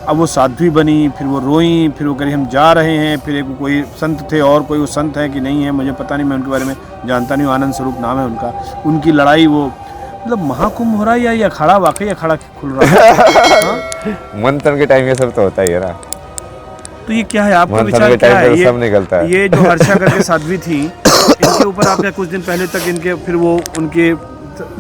अब वो साध्वी बनी, फिर वो रोईं, फिर वो कह रही हम जा रहे हैं, फिर एक कोई संत थे और कोई वो संत है कि नहीं है मुझे पता नहीं, मैं उनके बारे में जानता नहीं हूँ, आनंद स्वरूप नाम है उनका, उनकी लड़ाई वो मतलब महाकुंभ हो रहा है या ये अखाड़ा वाकई अखाड़ा खुल रहा है? हाँ? मंथन के टाइम ये सब तो होता ही है ना। तो ये क्या है आपका मंथन विचार के क्या टाइम है? पे सब निकलता है। ये जो हर्षा करके साध्वी थी, इनके ऊपर आपने कुछ दिन पहले तक इनके फिर वो उनके,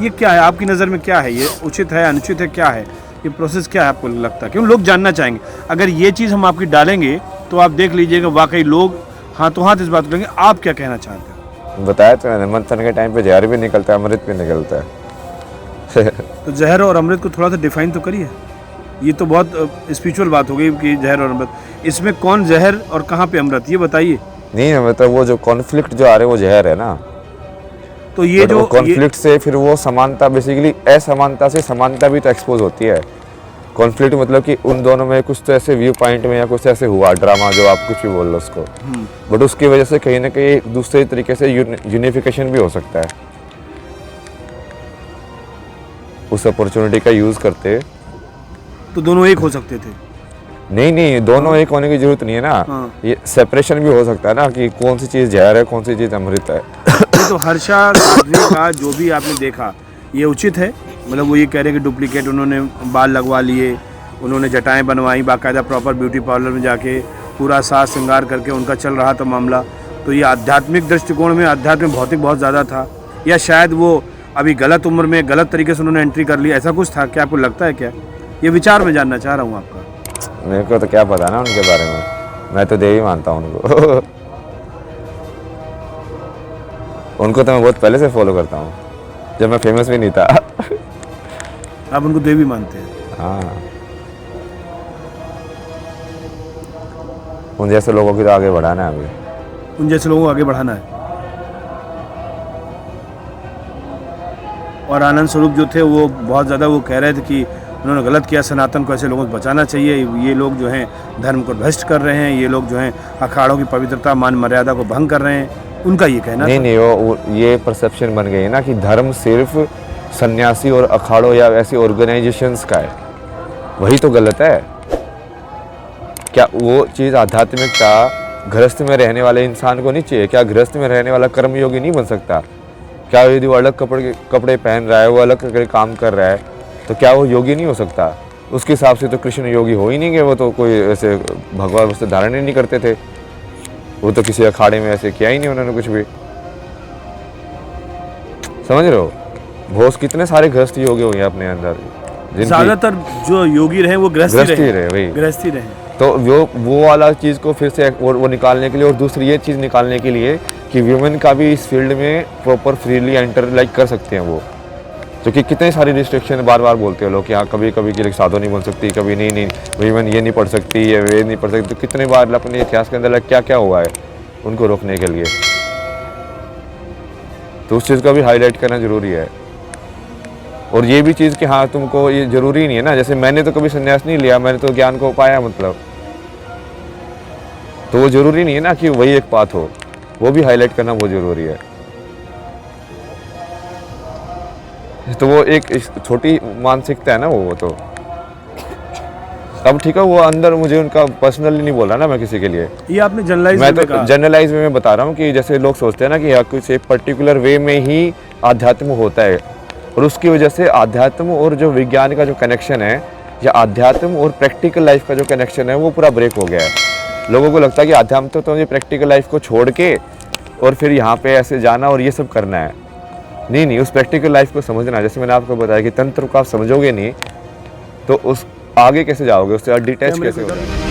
ये क्या है आपकी नज़र में, क्या है ये, उचित है अनुचित है, क्या है ये प्रोसेस, क्या है आपको लगता है? क्यों लोग जानना चाहेंगे। अगर ये चीज़ हम आपकी डालेंगे तो आप देख लीजिएगा वाकई लोग हाथों हाथ इस बात को लेंगे। आप क्या कहना चाहते हैं? बताया तो मैंने, मंथन के टाइम पे जहर भी निकलता है, अमृत भी निकलता है। तो जहर और अमृत को थोड़ा सा डिफाइन तो करिए। ये तो बहुत स्पिरिचुअल बात हो गई कि जहर और अमृत, इसमें कौन जहर और कहाँ पे अमृत, ये बताइए। नहीं है मतलब वो जो कॉन्फ्लिक्ट जो आ रहे हैं वो जहर है ना। तो ये जो कॉन्फ्लिक्ट से फिर वो समानता, बेसिकली असमानता से समानता भी तो एक्सपोज होती है। कॉन्फ्लिक्ट मतलब कि उन दोनों में कुछ तो ऐसे व्यू पॉइंट में या कुछ ऐसे हुआ ड्रामा, जो आप कुछ भी बोल लो उसको, बट उसकी वजह से कहीं ना कहीं दूसरे तरीके से यूनिफिकेशन भी हो सकता है। उस अपॉर्चुनिटी का यूज करते तो दोनों एक हो सकते थे। नहीं, दोनों एक होने की जरूरत नहीं है ना। ये सेपरेशन भी हो सकता है ना कि कौन सी चीज़ जहर है, कौन सी चीज़ अमृत है। ये तो हर्षा साध्वी का जो भी आपने देखा ये उचित है? मतलब वो ये कह रहे हैं कि डुप्लीकेट उन्होंने बाल लगवा लिए, उन्होंने जटाएं बनवाई, बाकायदा प्रॉपर ब्यूटी पार्लर में जाके पूरा साज श्रृंगार करके उनका चल रहा था मामला। तो ये आध्यात्मिक दृष्टिकोण में, अध्यात्म में भौतिक बहुत ज़्यादा था, या शायद वो अभी गलत उम्र में गलत तरीके से उन्होंने एंट्री कर ली, ऐसा कुछ था? क्या आपको लगता है? क्या ये विचार मैं जानना चाह रहा हूँ आपका। मेरे को तो क्या पता ना उनके बारे में, मैं तो देवी मानता हूँ उनको। उनको तो मैं बहुत पहले से फॉलो करता हूँ, जब मैं फेमस भी नहीं था। आप उनको देवी मानते हैं? हाँ, उन जैसे लोगों की तो आगे बढ़ाना है अभी। उन जैसे लोगों को आगे बढ़ाना है। और आनंद स्वरूप जो थे वो बहुत ज़्यादा वो कह रहे थे कि उन्होंने गलत किया, सनातन को ऐसे लोगों को बचाना चाहिए, ये लोग जो हैं धर्म को भ्रष्ट कर रहे हैं, ये लोग जो हैं अखाड़ों की पवित्रता मान मर्यादा को भंग कर रहे हैं, उनका ये कहना था। नहीं, वो ये परसेप्शन बन गई है ना कि धर्म सिर्फ सन्यासी और अखाड़ों या ऐसी ऑर्गेनाइजेशंस का है, वही तो गलत है। क्या वो चीज़ आध्यात्मिकता गृहस्थ में रहने वाले इंसान को नहीं चाहिए? क्या गृहस्थ में रहने वाला कर्मयोगी नहीं बन सकता? क्या यदि वो अलग कपड़े पहन रहा है, वो अलग करके काम कर रहा है, तो क्या वो योगी नहीं हो सकता? उसके हिसाब से तो कृष्ण योगी हो ही नहीं गए, वो तो कोई ऐसे भगवान वस्तु धारण ही नहीं करते थे, वो तो किसी अखाड़े में ऐसे किया ही नहीं उन्होंने कुछ भी। समझ रहे हो? बहुत कितने सारे गृहस्थ योगी हुए अपने अंदर, ज्यादातर जो योगी रहे वो गृहस्थी रहे, वही गृहस्थी रहे। तो वो वाला चीज़ को फिर से वो निकालने के लिए, और दूसरी ये चीज़ निकालने के लिए कि वुमेन का भी इस फील्ड में प्रॉपर फ्रीली एंटर लाइक कर सकते हैं वो, जो कि कितने सारी रिस्ट्रिक्शन बार बार बोलते हैं लोग कि हाँ कभी कभी के लिए साधु नहीं बन सकती, कभी नहीं वुमेन ये नहीं पढ़ सकती, ये वे नहीं पढ़ सकती। तो कितने बार अपने इतिहास के अंदर क्या क्या हुआ है उनको रोकने के लिए, तो उस चीज़ को भी हाईलाइट करना ज़रूरी है। और ये भी चीज़ कि हाँ तुमको ये ज़रूरी नहीं है ना, जैसे मैंने तो कभी संन्यास नहीं लिया, मैंने तो ज्ञान को पाया, मतलब तो वो ज़रूरी नहीं है ना कि वही एक पाथ हो, वो भी हाईलाइट करना बहुत ज़रूरी है। तो वो एक छोटी मानसिकता है ना वो तो। अब ठीक है, वो अंदर मुझे उनका पर्सनली नहीं बोल रहा ना मैं किसी के लिए, ये आपने जनरलाइज मैं तो जनरलाइज में बता रहा हूँ कि जैसे लोग सोचते हैं ना कि कुछ एक पर्टिकुलर वे में ही आध्यात्म होता है, और उसकी वजह से आध्यात्म और जो विज्ञान का जो कनेक्शन है, या आध्यात्म और प्रैक्टिकल लाइफ का जो कनेक्शन है, वो पूरा ब्रेक हो गया है। लोगों को लगता है कि आध्यात्म तो मुझे प्रैक्टिकल लाइफ को छोड़ के और फिर यहाँ पे ऐसे जाना और ये सब करना है। नहीं, उस प्रैक्टिकल लाइफ को समझना, जैसे मैंने आपको बताया कि तंत्र को आप समझोगे नहीं तो उस आगे कैसे जाओगे, उससे डिटैच कैसे हो जाओगे।